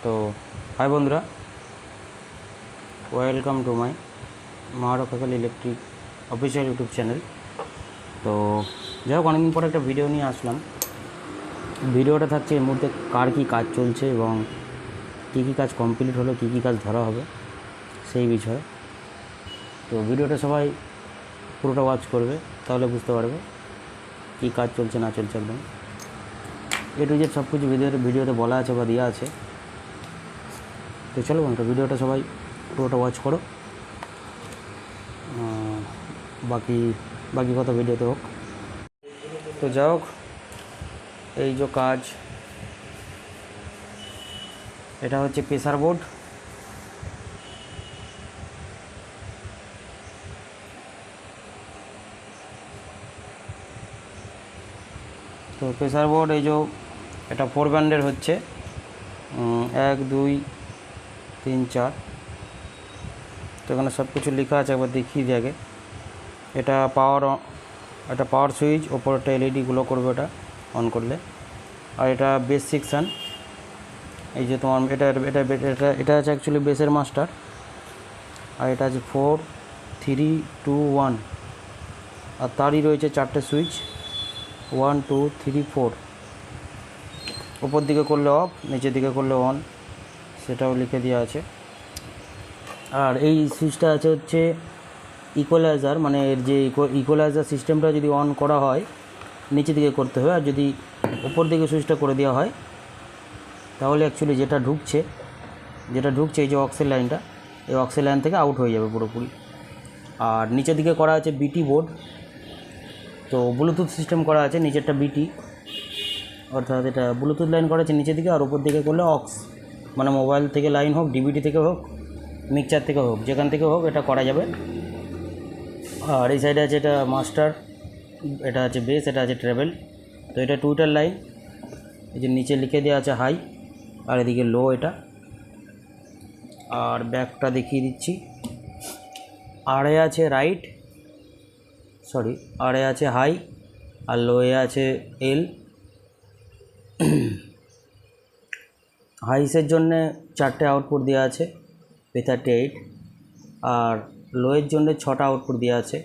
তো হাই বন্ধুরা, welcome to my মহারক্ষাকাল ইলেকট্রিক অফিসিয়াল ইউটিউব চ্যানেল। তো যাই হোক, অনেকদিন পরে একটা ভিডিও নিয়ে আসলাম। ভিডিওটা থাকছে এর মধ্যে কার কী কাজ চলছে এবং কী কী কাজ কমপ্লিট হলো, কী কী কাজ ধরা হবে সেই বিষয়ে। তো ভিডিওটা সবাই পুরোটা ওয়াচ করবে, তাহলে বুঝতে পারবে কী কাজ চলছে না চলছে। একদম এ টু জেড সব কিছু ভিডিওতে বলা আছে বা দেওয়া আছে। তো চলো বন্ধুরা, ভিডিওটা সবাই পুরোটা ওয়াচ করো, বাকি কথা ভিডিওতে হোক। তো যাই হোক, এই যে কাজ, এটা হচ্ছে প্রেসার বোর্ড। তো প্রেসার বোর্ড এই যে এটা 4 ব্যান্ডের হচ্ছে 1 2 3 4। তো এখানে সব কিছু লেখা আছে, একবার দেখিয়ে দিই আগে। এটা পাওয়ার সুইচ, ওপরটা এলইডি গ্লো করবে এটা অন করলে। আর এটা বেস সেকশান, এই যে তোমার এটা আছে অ্যাকচুয়ালি বেসের মাস্টার। আর এটা আছে 4 3 2 1। আর তারই রয়েছে 4টে সুইচ, 1 2 3 4। ওপর দিকে করলে অফ, নিচের দিকে করলে অন, সেটাও লিখে দেওয়া আছে। আর এই সুইচটা আছে হচ্ছে ইকুয়ালাইজার, মানে এর যে ইকুয়ালাইজার সিস্টেমটা যদি অন করা হয় নিচে দিকে করতে হবে, আর যদি উপর দিকে সুইচটা করে দেওয়া হয় তাহলে অ্যাকচুয়ালি যেটা ঢুকছে এই যে অক্সের লাইনটা, এই অক্সের লাইন থেকে আউট হয়ে যাবে পুরোপুরি। আর নিচের দিকে করা আছে বিটি বোর্ড, তো ব্লুটুথ সিস্টেম করা আছে। নিচেরটা বিটি, অর্থাৎ এটা ব্লুটুথ লাইন করা আছে নিচের দিকে, আর উপর দিকে করলে অক্স, মানে মোবাইল থেকে লাইন হোক, ডিভিডি থেকে হোক, মিক্সচার থেকে হোক, যেখান থেকে হোক এটা করা যাবে। আর এই সাইডে আছে এটা মাস্টার, এটা আছে বেস, এটা আছে ট্রেবেল। তো এটা টুইটার লাইন, এই যে নিচে লিখে দেওয়া আছে হাই, আর এদিকে লো এটা। আর ব্যাকটা দেখিয়ে দিচ্ছি। আরে আছে আরে আছে হাই, আর লোয়ে আছে এল। হাইসের জন্যে 4টে আউটপুট দেওয়া আছে, P38। আর লোয়ের জন্য 6টা আউটপুট দেওয়া আছে।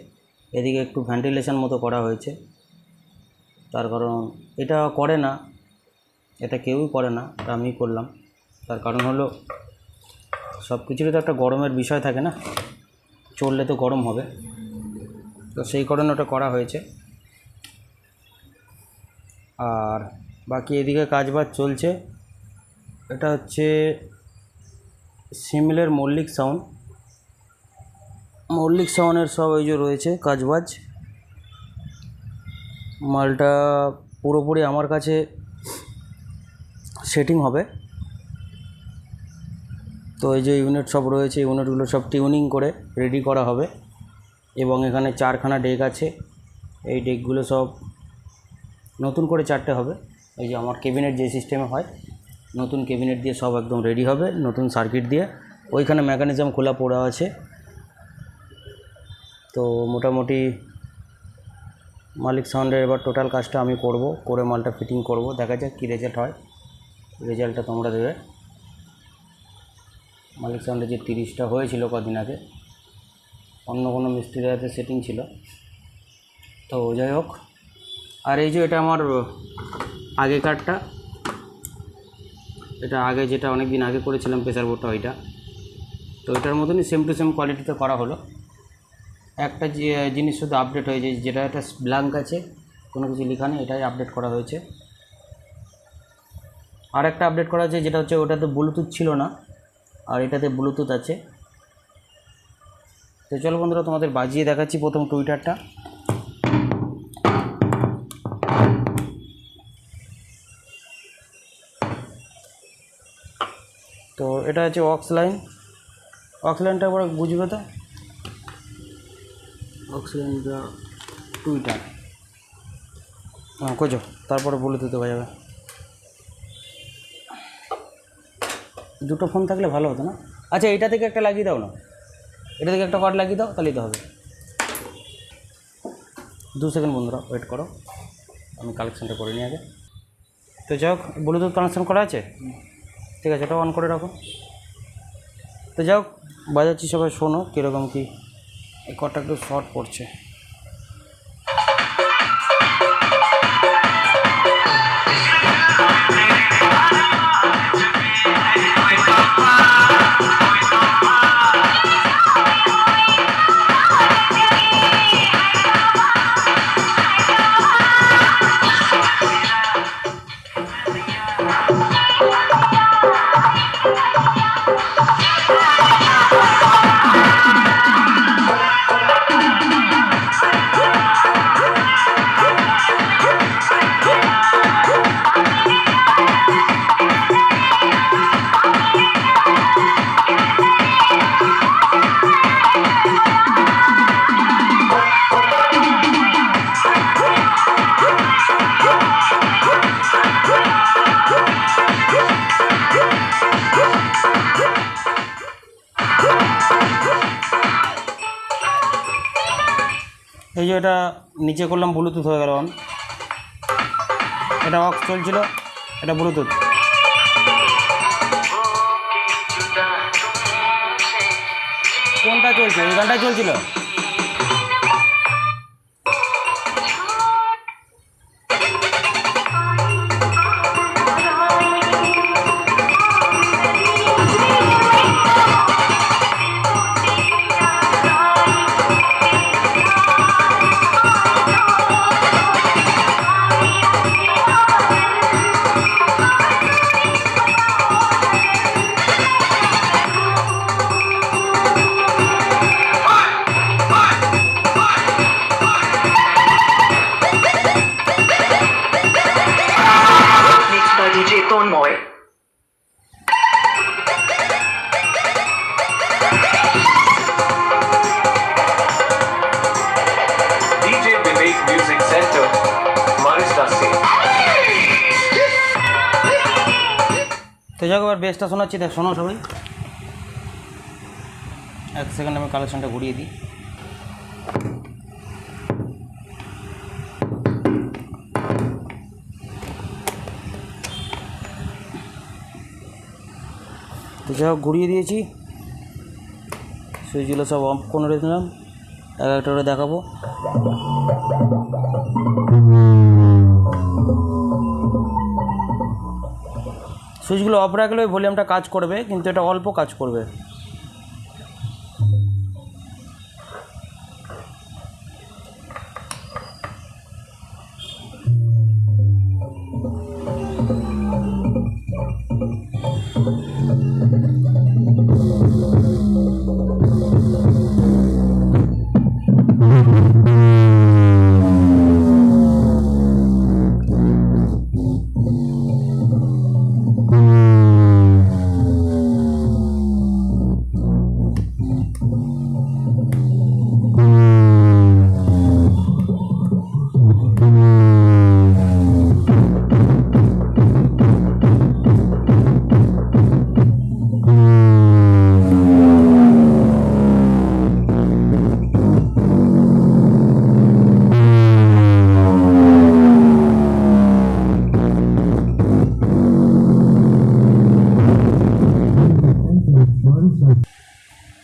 এদিকে একটু ভেন্টিলেশন মতো করা হয়েছে, তার কারণ এটা করে না, এটা কেউই করে না, এটা আমি করলাম। তার কারণ হলো সব কিছুরই তো একটা গরমের বিষয় থাকে না, চললে তো গরম হবে, তো সেই কারণে ওটা করা হয়েছে। আর বাকি এদিকে কাজবাজ চলছে। এটা হচ্ছে সিমিলের মল্লিক সাউন্ডের সব এই যে রয়েছে কাজবাজ। মালটা পুরোপুরি আমার কাছে সেটিং হবে। তো এই যে ইউনিট সব রয়েছে, ইউনিটগুলো সব টিউনিং করে রেডি করা হবে। এবং এখানে 4খানা ডেক আছে, এই ডেকগুলো সব নতুন করে 4টে হবে। এই যে আমার ক্যাবিনেট যে সিস্টেমে হয়, নতুন ক্যাবিনেট দিয়ে সব একদম রেডি হবে, নতুন সার্কিট দিয়ে। ওইখানে মেকানিজম খোলা পড়া আছে। তো মোটামুটি মালিক সাউন্ডের এবার টোটাল কাজটা আমি করে মালটা ফিটিং করব। দেখা যাক কী রেজাল্ট হয়, রেজাল্টটা তোমরা দেবে। মালিক সাউন্ডে যে 30টা হয়েছিল কদিন আগে, অন্য কোনো মিস্ত্রির হাতে সেটিং ছিল। তো যাই হোক, আর এই যে এটা আমার আগেকারটা, এটা আগে যেটা অনেক দিন আগে করেছিলাম প্রেসার বোর্ডটা, ওইটা। তো এটার মতনই সেম টু সেম কোয়ালিটিতে করা হলো। একটা যে জিনিস শুধু আপডেট হয়েছে, যেটা একটা ব্ল্যাঙ্ক আছে, কোনো কিছু লেখা নেই, এটাই আপডেট করা হয়েছে। আর একটা আপডেট করা আছে, যেটা হচ্ছে ওটাতে ব্লুটুথ ছিল না, আর এটাতে ব্লুটুথ আছে। তো চলো বন্ধুরা, তোমাদের বাজিয়ে দেখাচ্ছি প্রথম টুইটারটা। তো এটা হচ্ছে অক্স লাইনটা একবার বুঝবে তো, অক্স লাইনটা টুইটার খোঁজো, তারপরে ব্লুটুথে বাজাবে। দুটো ফোন থাকলে ভালো হতো না। আচ্ছা, এটা থেকে একটা লাগিয়ে দাও না, এটা থেকে একটা কর্ড লাগিয়ে দাও, তাহলেই তো হবে। 2 সেকেন্ড বন্ধুরা ওয়েট করো, আমি কালেকশানটা করে নিই আগে। তো যাই হোক, ব্লুটুথ কানেকশান করা আছে। ঠিক আছে, এটা অন করে রাখো। তো যাও বাজাচ্ছি, সবাই শোনো কীরকম কী। এই কর্ডটা একটু শর্ট পড়ছে। এই যে এটা নিচে করলাম, ব্লুটুথ হয়ে গেল অন। এটা অক্স চলছিল, এটা ব্লুটুথ। কোনটা চলছে? এই গানটাই চলছিল। তো যাক, এবার বেসটা শোনাচ্ছি, দেখ শোনো সবাই। এক সেকেন্ড আমি কালেকশনটা ঘুরিয়ে দিই। তো যাই হোক, ঘুরিয়ে দিয়েছি, সুইচগুলো সব অফ করে রেখেছিলাম, এক একটা করে দেখাবো। সুইচগুলো অফ রাখলে ওই ভলিউমটা কাজ করবে, কিন্তু এটা অল্প কাজ করবে।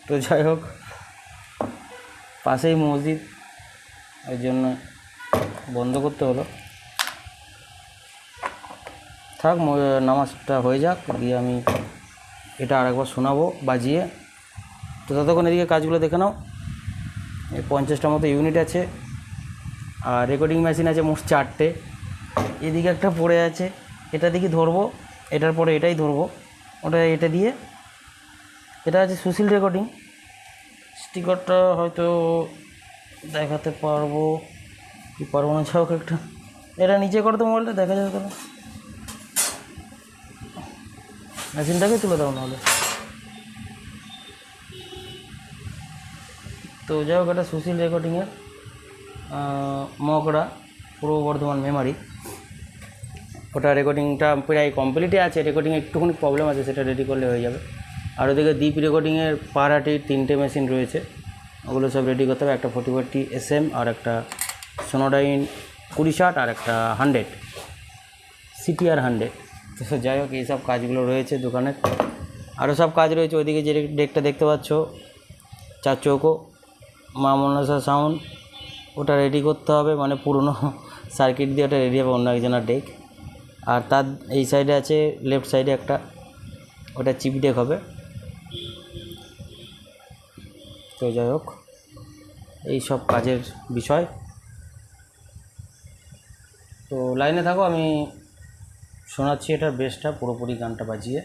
তো যাই হোক, পাশেই মসজিদ, ওই জন্য বন্ধ করতে হলো। থাক, নামাজটা হয়ে যাক, দিয়ে আমি এটা আরেকবার শোনাবো বাজিয়ে। তো ততক্ষণ এদিকে কাজগুলো দেখে নাও। এই 50টার মতো ইউনিট আছে, আর রেকর্ডিং মেশিন আছে মোট 4টে। এদিকে একটা পড়ে আছে, এটা দিকে ধরবো, এটার পরে এটাই ধরবো, ওটা এটা দিয়ে। এটা আছে সুশীল রেকর্ডিং। স্টিকারটা হয়তো দেখাতে পারবো কি পারবো না, যাই হোক একটা। এটা নিচে করতো মোবাইলটা, দেখা যাবে তাহলে। মেশিনটাকে তুলে দাও নাহলে। তো যাই হোক, এটা সুশীল রেকর্ডিংয়ের মগড়া পূর্ব বর্ধমান মেমারি। ওটা রেকর্ডিংটা প্রায় কমপ্লিটই আছে, রেকর্ডিংয়ে একটুখানি প্রবলেম আছে, সেটা রেডি করলে হয়ে যাবে। আর ওদিকে দ্বীপ রেকর্ডিংয়ের পাহাড়াটির 3টে মেশিন রয়েছে, ওগুলো সব রেডি করতে হবে। একটা 4040 SM, আর একটা সোনোডাইন 2060, আর একটা 100 CTR 100। তো যাই হোক এইসব কাজগুলো রয়েছে দোকানের। আরও সব কাজ রয়েছে। ওইদিকে যে ডেকটা দেখতে পাচ্ছ 4 চৌকো মা মনসা সাউন্ড, ওটা রেডি করতে হবে, মানে পুরনো সার্কিট দিয়ে ওটা রেডি হবে অন্য একজনের ডেক। আর তার এই সাইডে আছে লেফট সাইডে একটা, ওটা চিপ ডেক হবে। তো যাই হোক এই সব কাজের বিষয়। তো লাইনে থাকো, আমি শোনাচ্ছি এটার বেসটা পুরোপুরি গানটা বাজিয়ে।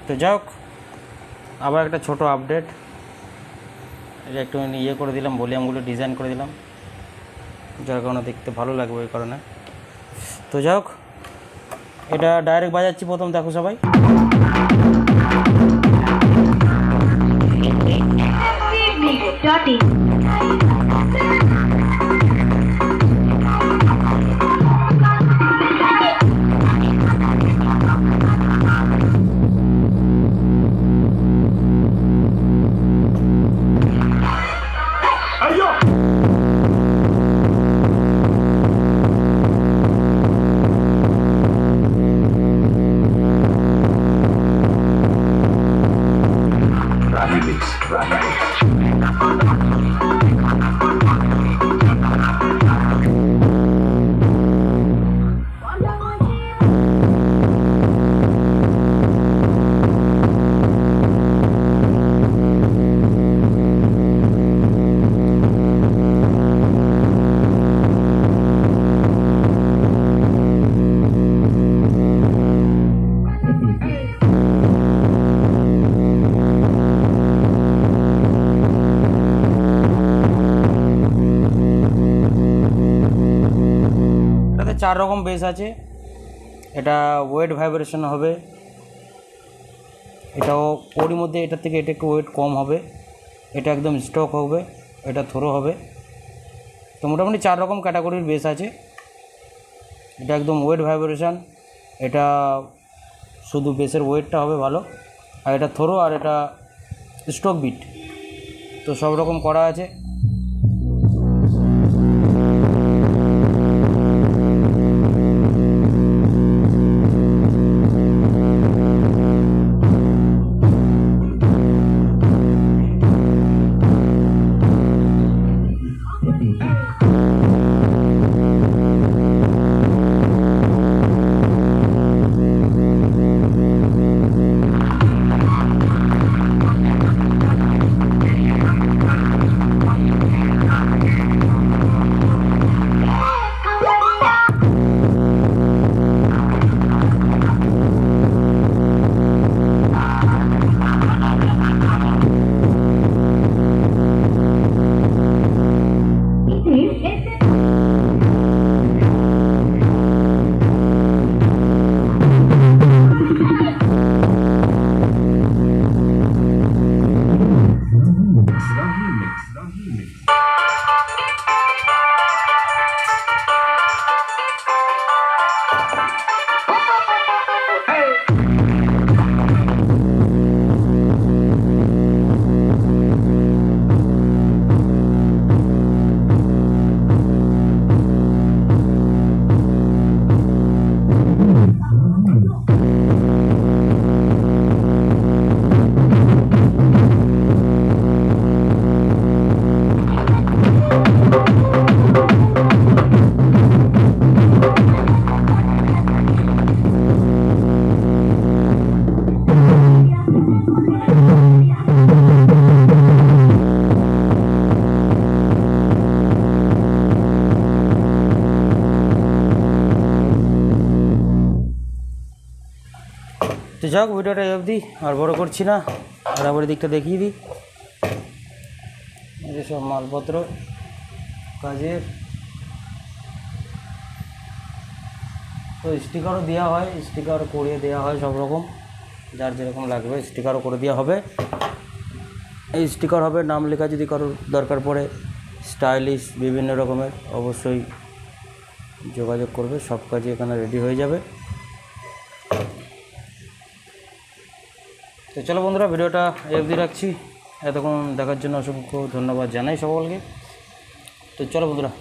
তো যাই হোক আবার একটা ছোট আপডেট, এটা একটু ইয়ে করে দিলাম, ভলিউমগুলো ডিজাইন করে দিলাম, যার কারণে দেখতে ভালো লাগবে ওই কারণে। তো যাই হোক এটা ডাইরেক্ট বাজাচ্ছি প্রথম, দেখো সবাই। এটাতে 4 রকম বেস আছে। এটা ওয়েট ভাইব্রেশন হবে, এটাও ওর মধ্যে এটার থেকে এটা একটু ওয়েট কম হবে, এটা একদম স্টক হবে, এটা থ্রো হবে। তো মোটামুটি 4 রকম ক্যাটাগরির বেস আছে। এটা একদম ওয়েট ভাইব্রেশন, এটা শুধু বেসের ওয়েটটা হবে ভালো, আর এটা থ্রো, আর এটা স্টক বিট। তো সব রকম করা আছে। তো যাক ভিডিওটা এই অবধি, আর বড় করছি না, বরাবর দিকটা দেখিয়ে দিই। এই যে সব মালপত্র কাজের। তো স্টিকারও দেওয়া হয়, স্টিকার করিয়ে দেওয়া হয় সব রকম, যার যেরকম লাগবে স্টিকারও করে দেওয়া হবে। এই স্টিকার হবে নাম লেখা, যদি কারোর দরকার পড়ে স্টাইলিশ বিভিন্ন রকমের, অবশ্যই যোগাযোগ করবে, সব কাজই এখানে রেডি হয়ে যাবে। তো চলো বন্ধুরা, ভিডিওটা এই অবধি রাখছি। এতক্ষণ দেখার জন্য অসংখ্য ধন্যবাদ জানাই সকলকে। তো চলো বন্ধুরা।